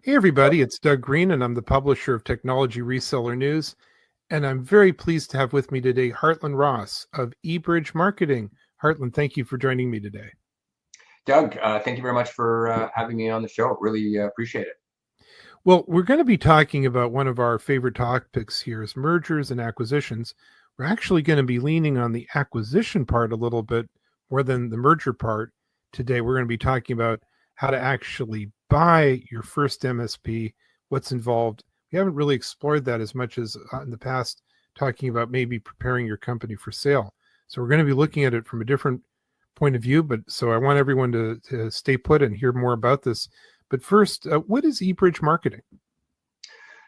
Hey everybody, it's Doug Green and I'm the publisher of Technology Reseller News. And I'm very pleased to have with me today Hartland Ross of eBridge Marketing. Hartland, thank you for joining me today. Doug, thank you very much for having me on the show. Really appreciate it. Well, we're going to be talking about one of our favorite topics here is mergers and acquisitions. We're actually going to be leaning on the acquisition part a little bit more than the merger part today. We're going to be talking about how to actually buy your first MSP, what's involved. We haven't really explored that as much as in the past, talking about maybe preparing your company for sale. So we're going to be looking at it from a different point of view, but so I want everyone to stay put and hear more about this. But first, what is eBridge Marketing?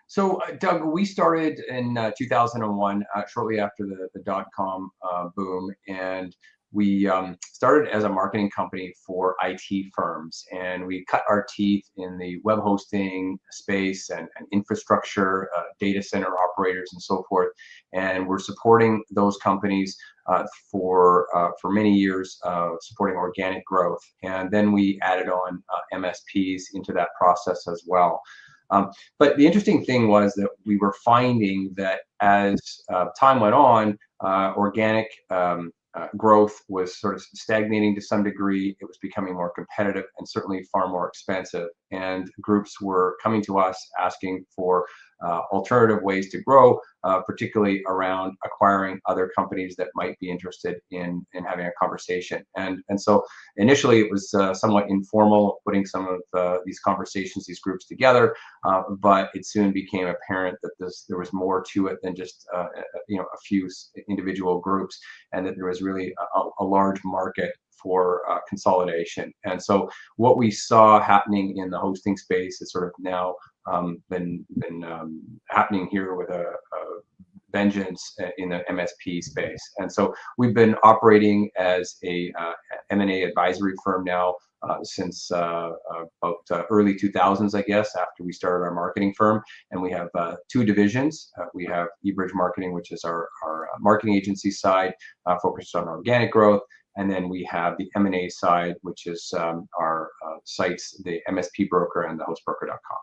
So, Doug, we started in 2001, shortly after the dot-com boom, and we started as a marketing company for IT firms, and we cut our teeth in the web hosting space and infrastructure, data center operators, and so forth. And we're supporting those companies for many years, supporting organic growth. And then we added on MSPs into that process as well. But the interesting thing was that we were finding that as time went on, organic growth was sort of stagnating to some degree. It was becoming more competitive and certainly far more expensive. And groups were coming to us asking for alternative ways to grow, particularly around acquiring other companies that might be interested in having a conversation. And so initially it was somewhat informal, putting some of these conversations, these groups together, but it soon became apparent that there was more to it than just a few individual groups, and that there was really a large market for consolidation. And so what we saw happening in the hosting space has sort of now been happening here with a vengeance in the MSP space. And so we've been operating as a M&A advisory firm now since about early 2000s, I guess, after we started our marketing firm. And we have two divisions. We have eBridge Marketing, which is our marketing agency side, focused on organic growth. And then we have the M&A side, which is our sites, the MSP broker and the hostbroker.com.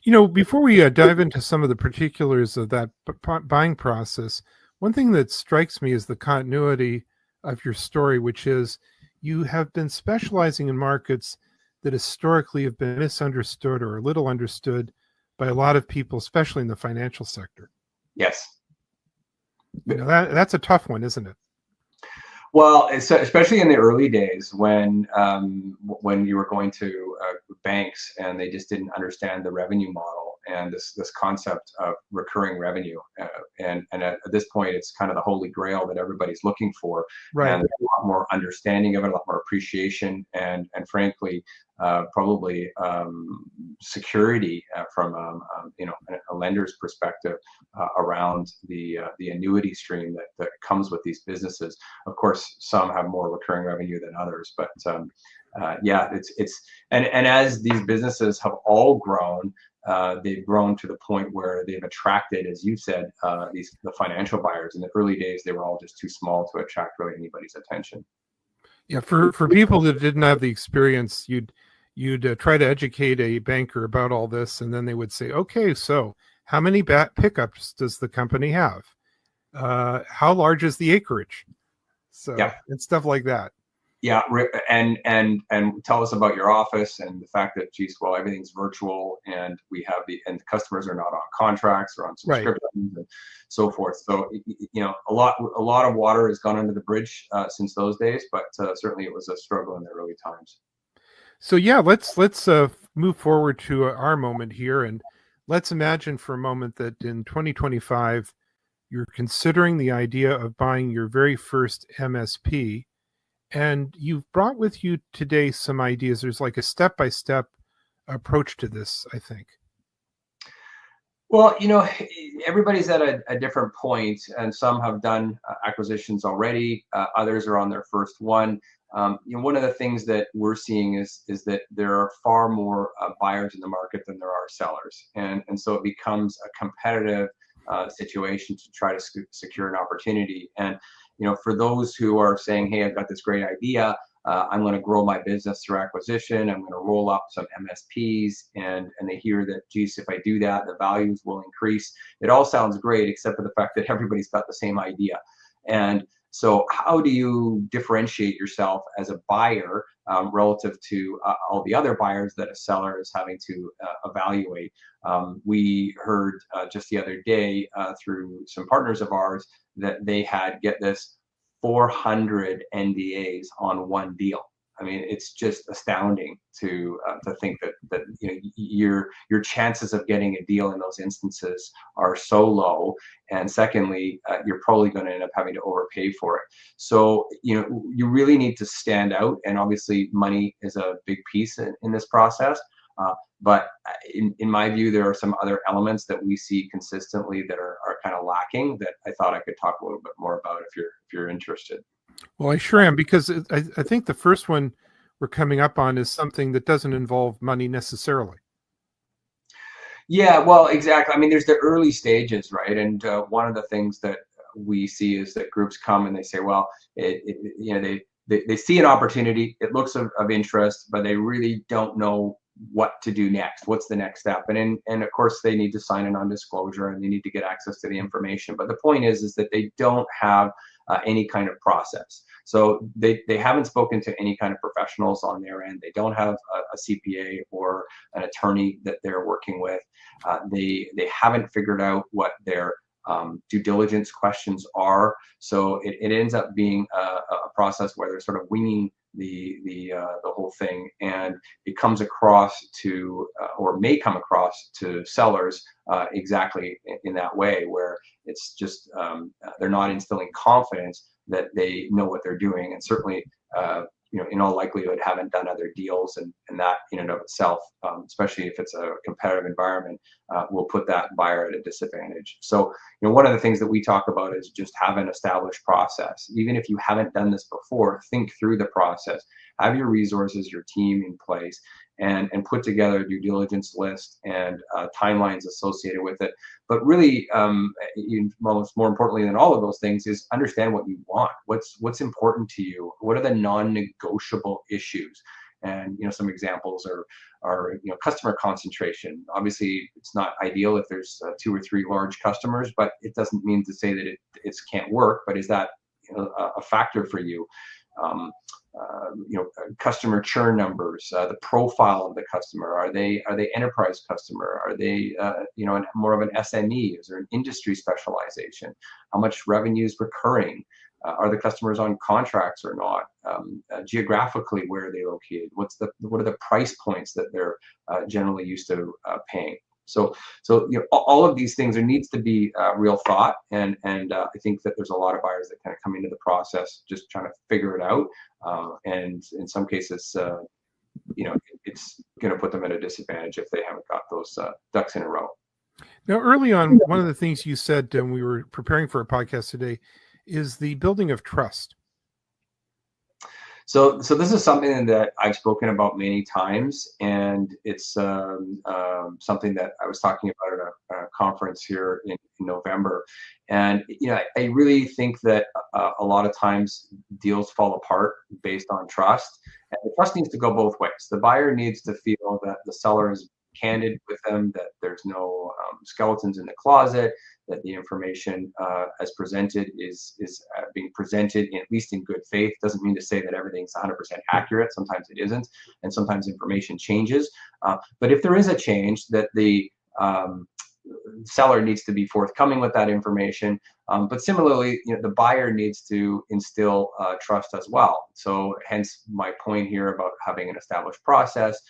You know, before we dive into some of the particulars of that buying process, one thing that strikes me is the continuity of your story, which is you have been specializing in markets that historically have been misunderstood or a little understood by a lot of people, especially in the financial sector. Yes. You know, that's a tough one, isn't it? Well, especially in the early days when you were going to banks and they just didn't understand the revenue model and this concept of recurring revenue, and at this point it's kind of the holy grail that everybody's looking for, right? And a lot more understanding of it, a lot more appreciation, and frankly probably security from a lender's perspective around the annuity stream that comes with these businesses. Of course, some have more recurring revenue than others, but yeah, and as these businesses have all grown, they've grown to the point where they've attracted, as you said, the financial buyers. In the early days, they were all just too small to attract really anybody's attention. Yeah, for people that didn't have the experience, you'd try to educate a banker about all this, and then they would say, okay, so how many pickups does the company have? How large is the acreage? So, yeah, and stuff like that. Yeah, and tell us about your office and the fact that, geez, well, everything's virtual, and the customers are not on contracts or on subscriptions, right, and so forth. So a lot of water has gone under the bridge since those days, but certainly it was a struggle in the early times. So yeah, let's move forward to our moment here, and let's imagine for a moment that in 2025 you're considering the idea of buying your very first MSP. And you've brought with you today some ideas. There's like a step-by-step approach to this, I think. Well, everybody's at a different point, and some have done acquisitions already. Others are on their first one. One of the things that we're seeing is that there are far more buyers in the market than there are sellers, and so it becomes a competitive situation to try to secure an opportunity. And for those who are saying, hey, I've got this great idea, I'm going to grow my business through acquisition. I'm going to roll up some MSPs, and they hear that, geez, if I do that, the values will increase. It all sounds great, except for the fact that everybody's got the same idea. And so how do you differentiate yourself as a buyer relative to all the other buyers that a seller is having to evaluate? We heard just the other day through some partners of ours that they had, get this, 400 NDAs on one deal. I mean, it's just astounding to think that your chances of getting a deal in those instances are so low. And secondly, you're probably going to end up having to overpay for it. So you really need to stand out, and obviously money is a big piece in this process. But in my view, there are some other elements that we see consistently that are kind of lacking that I thought I could talk a little bit more about if you're interested. Well, I sure am, because I think the first one we're coming up on is something that doesn't involve money necessarily. Yeah, well, exactly. I mean, there's the early stages, right? And one of the things that we see is that groups come and they say, well, they see an opportunity, it looks of interest, but they really don't know what to do next. What's the next step? And of course, they need to sign a non-disclosure and they need to get access to the information. But the point is that they don't have any kind of process. So they haven't spoken to any kind of professionals on their end. They don't have a CPA or an attorney that they're working with. They haven't figured out what their due diligence questions are. So it ends up being a process where they're sort of winging the whole thing, and it comes across to or may come across to sellers exactly in that way, where it's just they're not instilling confidence that they know what they're doing, and certainly in all likelihood haven't done other deals, and that in and of itself, especially if it's a competitive environment, will put that buyer at a disadvantage. So one of the things that we talk about is just have an established process. Even if you haven't done this before, think through the process, have your resources, your team in place, and put together a due diligence list and timelines associated with it. But really, more importantly than all of those things is understand what you want. What's important to you? What are the non-negotiable issues? And some examples are customer concentration. Obviously, it's not ideal if there's 2 or 3 large customers, but it doesn't mean to say that it can't work. But is that a factor for you? Customer churn numbers, the profile of the customer. Are they enterprise customer? Are they more of an SME? Is there an industry specialization? How much revenue is recurring? Are the customers on contracts or not? Geographically, where are they located? What are the price points that they're generally used to paying? So all of these things, there needs to be real thought, and I think that there's a lot of buyers that kind of come into the process just trying to figure it out, and in some cases, it's going to put them at a disadvantage if they haven't got those ducks in a row. Now, early on, one of the things you said when we were preparing for a podcast today is the building of trust. So this is something that I've spoken about many times, and it's something that I was talking about at a conference here in November. And I really think that a lot of times deals fall apart based on trust, and the trust needs to go both ways. The buyer needs to feel that the seller is candid with them, that there's no skeletons in the closet, that the information as presented is being presented at least in good faith. Doesn't mean to say that everything's 100% accurate. Sometimes it isn't, and sometimes information changes. But if there is a change, that the seller needs to be forthcoming with that information. But similarly, the buyer needs to instill trust as well. So hence my point here about having an established process.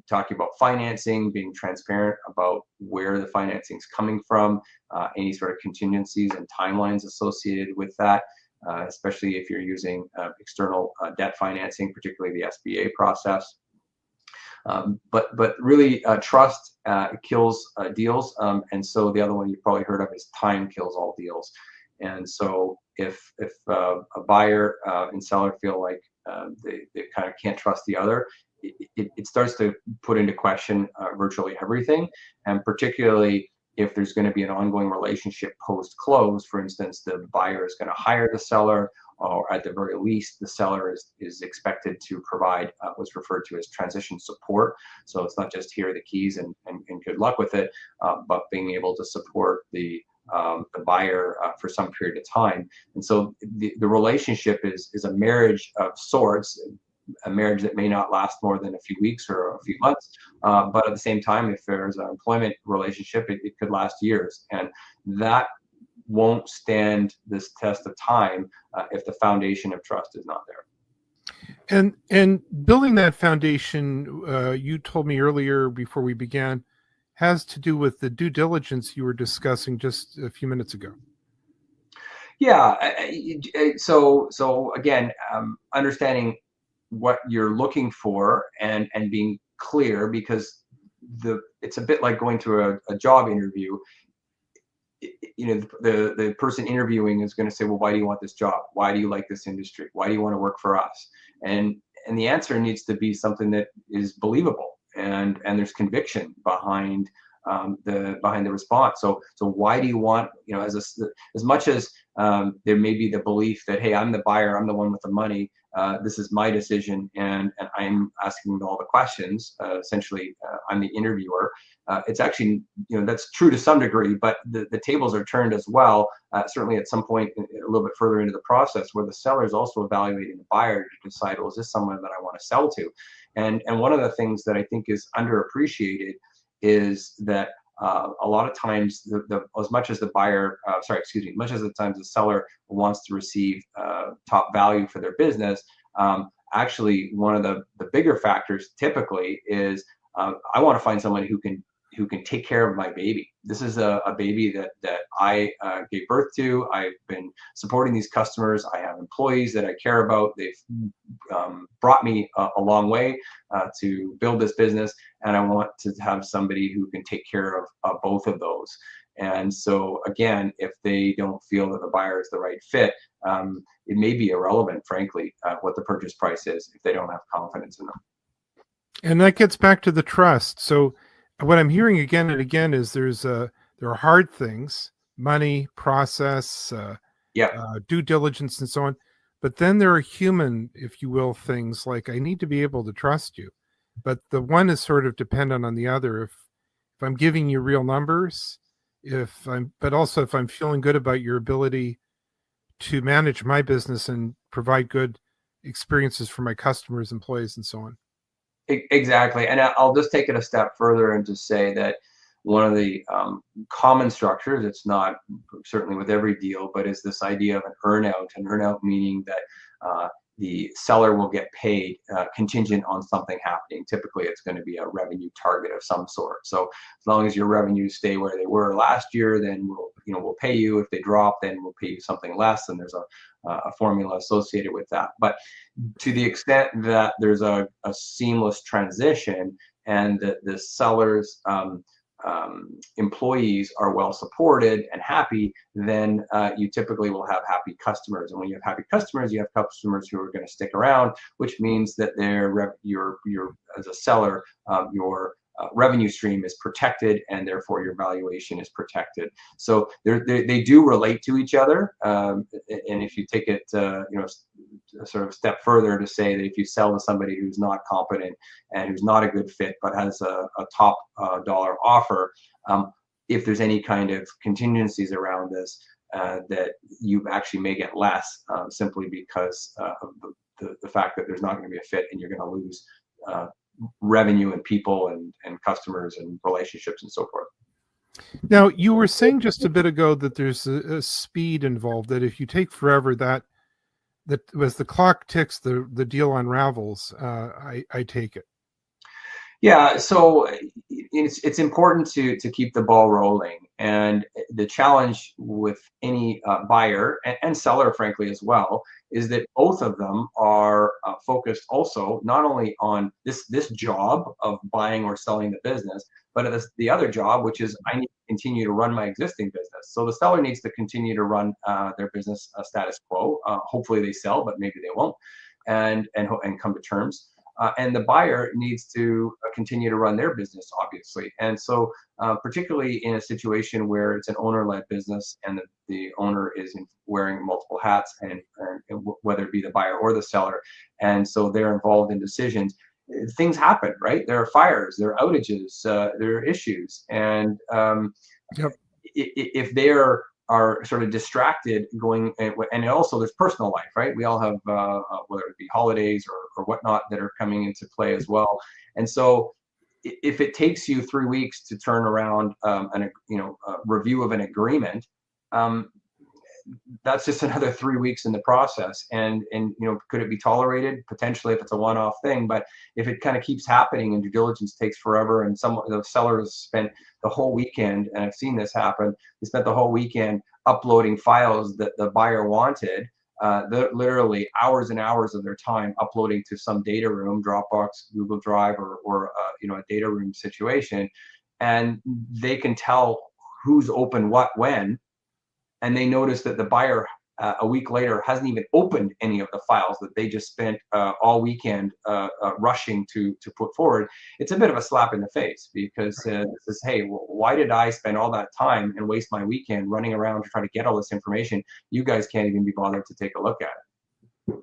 Talking about financing, being transparent about where the financing is coming from, any sort of contingencies and timelines associated with that, especially if you're using external debt financing, particularly the SBA process. But really, trust kills deals, and so the other one you've probably heard of is time kills all deals. And so if a buyer and seller feel like they kind of can't trust the other, it starts to put into question virtually everything, and particularly if there's going to be an ongoing relationship post-close. For instance, the buyer is going to hire the seller, or at the very least, the seller is expected to provide what's referred to as transition support. So it's not just here are the keys and good luck with it, but being able to support the buyer for some period of time. And so the relationship is a marriage of sorts, a marriage that may not last more than a few weeks or a few months, but at the same time, if there's an employment relationship, it could last years, and that won't stand this test of time if the foundation of trust is not there. And building that foundation, you told me earlier before we began, has to do with the due diligence you were discussing just a few minutes ago. Yeah. So again, understanding what you're looking for and being clear, because it's a bit like going through a job interview. The person interviewing is going to say, well, why do you want this job? Why do you like this industry? Why do you want to work for us? And the answer needs to be something that is believable, and there's conviction behind the response. So why do you want, as much as there may be the belief that, hey, I'm the buyer, I'm the one with the money, this is my decision, and I'm asking all the questions, essentially I'm the interviewer. It's actually, that's true to some degree, but the tables are turned as well, certainly at some point a little bit further into the process, where the seller is also evaluating the buyer to decide, well, is this someone that I want to sell to? And one of the things that I think is underappreciated is that a lot of times, as much as the times the seller wants to receive top value for their business, actually one of the bigger factors typically is I want to find someone who can take care of my baby. This is a baby that I gave birth to. I've been supporting these customers. I have employees that I care about. They've brought me a long way to build this business, and I want to have somebody who can take care of both of those. And so again, if they don't feel that the buyer is the right fit, it may be irrelevant, frankly, what the purchase price is if they don't have confidence in them. And that gets back to the trust. So what I'm hearing again and again is there are hard things, money, process, due diligence, and so on. But then there are human, if you will, things like I need to be able to trust you. But the one is sort of dependent on the other. If I'm giving you real numbers, but also if I'm feeling good about your ability to manage my business and provide good experiences for my customers, employees, and so on. Exactly. And I'll just take it a step further and just say that one of the common structures, it's not certainly with every deal, but is this idea of an earnout meaning that the seller will get paid contingent on something happening. Typically, it's going to be a revenue target of some sort. So as long as your revenues stay where they were last year, then we'll pay you. If they drop, then we'll pay you something less, and there's a formula associated with that. But to the extent that there's a seamless transition and that the seller's employees are well supported and happy, then you typically will have happy customers. And when you have happy customers, you have customers who are going to stick around, which means that your as a seller, your revenue stream is protected, and therefore your valuation is protected. So they do relate to each other. And if you take it, sort of step further to say that if you sell to somebody who's not competent and who's not a good fit, but has a top dollar offer, if there's any kind of contingencies around this, that you actually may get less simply because of the fact that there's not going to be a fit, and you're going to lose revenue and people and customers and relationships and so forth. Now, you were saying just a bit ago that there's a speed involved, that if you take forever, that as the clock ticks, the deal unravels. I take it. Yeah, so it's important to keep the ball rolling, and the challenge with any buyer and seller, frankly, as well, is that both of them are focused also not only on this job of buying or selling the business, but the other job, which is I need to continue to run my existing business. So the seller needs to continue to run their business status quo. Hopefully they sell, but maybe they won't, and come to terms. and the buyer needs to continue to run their business, obviously. And so, particularly in a situation where it's an owner-led business and the owner is wearing multiple hats, and whether it be the buyer or the seller, and so they're involved in decisions, things happen, right? There are fires, there are outages, there are issues, and Yep. if they're sort of distracted going, and also there's personal life, right? We all have whether it be holidays or whatnot that are coming into play as well. And so if it takes you 3 weeks to turn around a review of an agreement, that's just another 3 weeks in the process. And could it be tolerated? Potentially, if it's a one-off thing. But if it kind of keeps happening and due diligence takes forever, and some of the sellers spent the whole weekend, and I've seen this happen, they spent the whole weekend uploading files that the buyer wanted, literally hours and hours of their time uploading to some data room, Dropbox, Google Drive, or a data room situation, and they can tell who's open what when. And they notice that the buyer a week later hasn't even opened any of the files that they just spent all weekend rushing to put forward. It's a bit of a slap in the face, because it says, hey, well, why did I spend all that time and waste my weekend running around to try to get all this information? You guys can't even be bothered to take a look at it.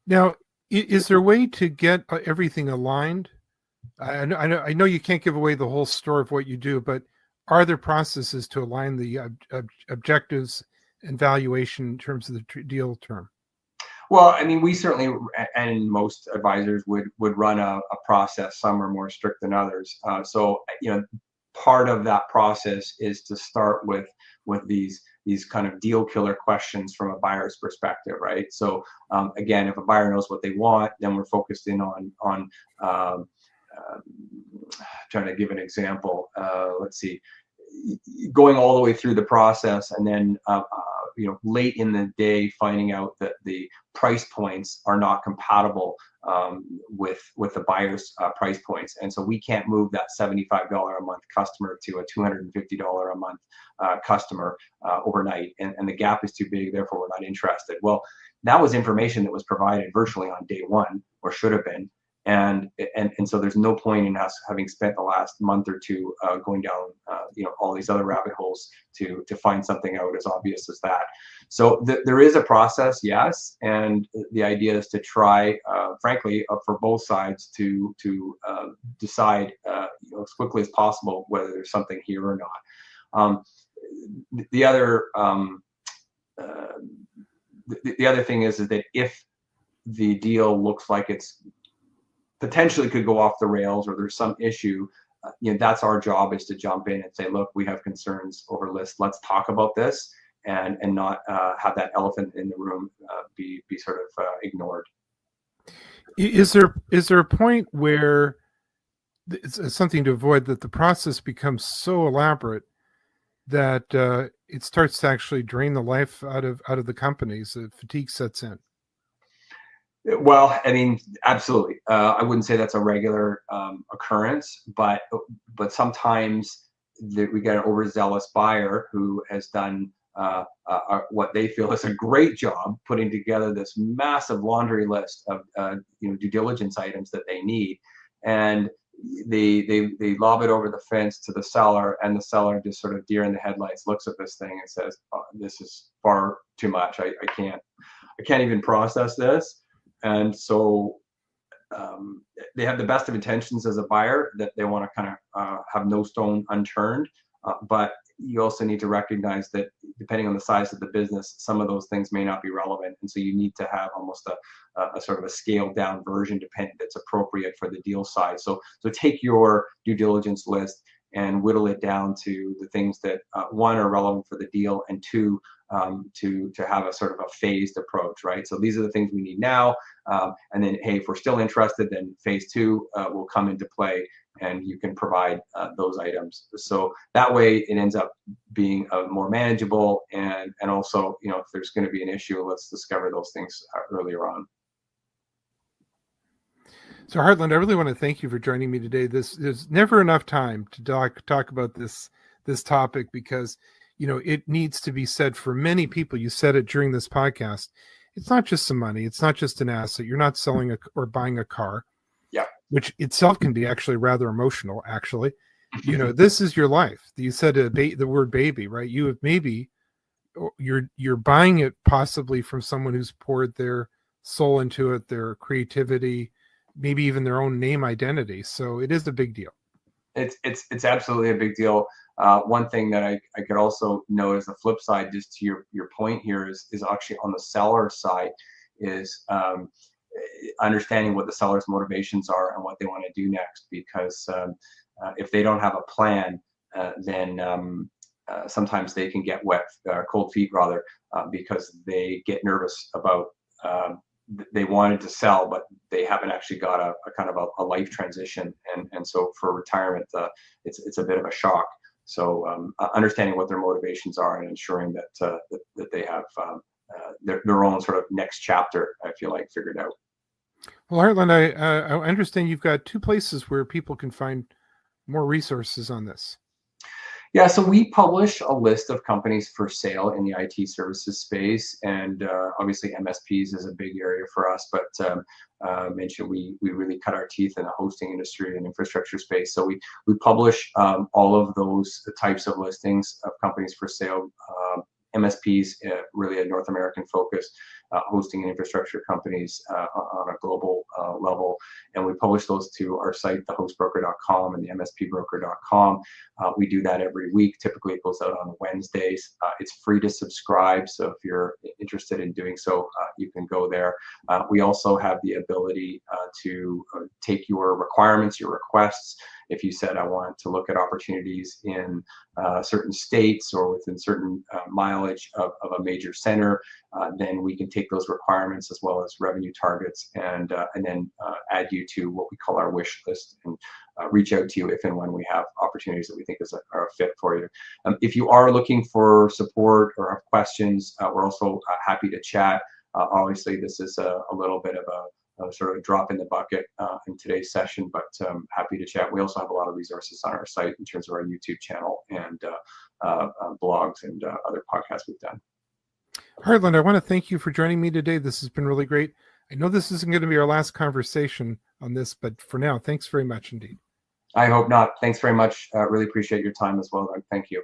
Now, is there a way to get everything aligned? I know you can't give away the whole story of what you do, but are there processes to align the objectives and valuation in terms of the deal term? Well, I mean, we certainly, and most advisors would run a process. Some are more strict than others. So, part of that process is to start with these kind of deal killer questions from a buyer's perspective, right? So, again, if a buyer knows what they want, then we're focused in on trying to give an example. Let's see, going all the way through the process, and then late in the day finding out that the price points are not compatible with the buyer's price points, and so we can't move that $75 a month customer to a $250 a month customer overnight, and the gap is too big, therefore we're not interested. Well, that was information that was provided virtually on day one, or should have been. And so there's no point in us having spent the last month or two going down all these other rabbit holes to find something out as obvious as that. So there is a process, yes, and the idea is to try, frankly, for both sides to decide as quickly as possible whether there's something here or not. The other thing is that if the deal looks like it's potentially could go off the rails, or there's some issue, that's our job, is to jump in and say, look, we have concerns over this. Let's talk about this, and not have that elephant in the room be sort of ignored. Is there a point where it's something to avoid, that the process becomes so elaborate that it starts to actually drain the life out of the companies? Fatigue sets in. Well, I mean, absolutely. I wouldn't say that's a regular occurrence, but sometimes we get an overzealous buyer who has done what they feel is a great job putting together this massive laundry list of due diligence items that they need, and they lob it over the fence to the seller, and the seller just sort of deer in the headlights looks at this thing and says, oh, this is far too much. I can't even process this. And so they have the best of intentions as a buyer, that they want to kind of have no stone unturned. But you also need to recognize that depending on the size of the business, some of those things may not be relevant. And so you need to have almost a sort of a scaled down version that's appropriate for the deal size. So take your due diligence list and whittle it down to the things that one, are relevant for the deal, and two, to have a sort of a phased approach, right? So these are the things we need now, and then, hey, if we're still interested, then phase two will come into play, and you can provide those items. So that way it ends up being more manageable, and also, if there's going to be an issue, let's discover those things earlier on. So Hartland, I really want to thank you for joining me today. There's never enough time to talk about this topic, because it needs to be said for many people. You said it during this podcast. It's not just some money. It's not just an asset. You're not selling or buying a car. which itself can be actually rather emotional. Actually, this is your life. You said the word baby, right? You have maybe you're buying it possibly from someone who's poured their soul into it, their creativity, maybe even their own name identity. So it is a big deal. It's absolutely a big deal. One thing that I could also note as the flip side, just to your point here, is actually on the seller side, is understanding what the seller's motivations are and what they want to do next. Because if they don't have a plan, then sometimes they can get cold feet rather, because they get nervous about they wanted to sell, but they haven't actually got a kind of a life transition, and so for retirement, it's a bit of a shock. So understanding what their motivations are and ensuring that that they have their own sort of next chapter, I feel like, figured out. Well, Hartland, I understand you've got 2 places where people can find more resources on this. Yeah, so we publish a list of companies for sale in the IT services space, and obviously MSPs is a big area for us. But mentioned we really cut our teeth in the hosting industry and infrastructure space. So we publish all of those types of listings of companies for sale. MSPs, really a North American focus, hosting and infrastructure companies on a global level. And we publish those to our site, thehostbroker.com and the mspbroker.com. We do that every week. Typically, it goes out on Wednesdays. It's free to subscribe. So if you're interested in doing so, you can go there. We also have the ability to take your requirements, your requests. If you said, I want to look at opportunities in certain states or within certain mileage of a major center, then we can take those requirements as well as revenue targets and then add you to what we call our wish list and reach out to you if and when we have opportunities that we think are a fit for you. If you are looking for support or have questions, we're also happy to chat. Obviously, this is a little bit of a sort of drop in the bucket in today's session, but happy to chat. We also have a lot of resources on our site in terms of our YouTube channel and blogs and other podcasts we've done. Hartland, I want to thank you for joining me today. This has been really great. I know this isn't going to be our last conversation on this, but for now, thanks very much indeed. I hope not. Thanks very much. Really appreciate your time as well, Doug. Thank you.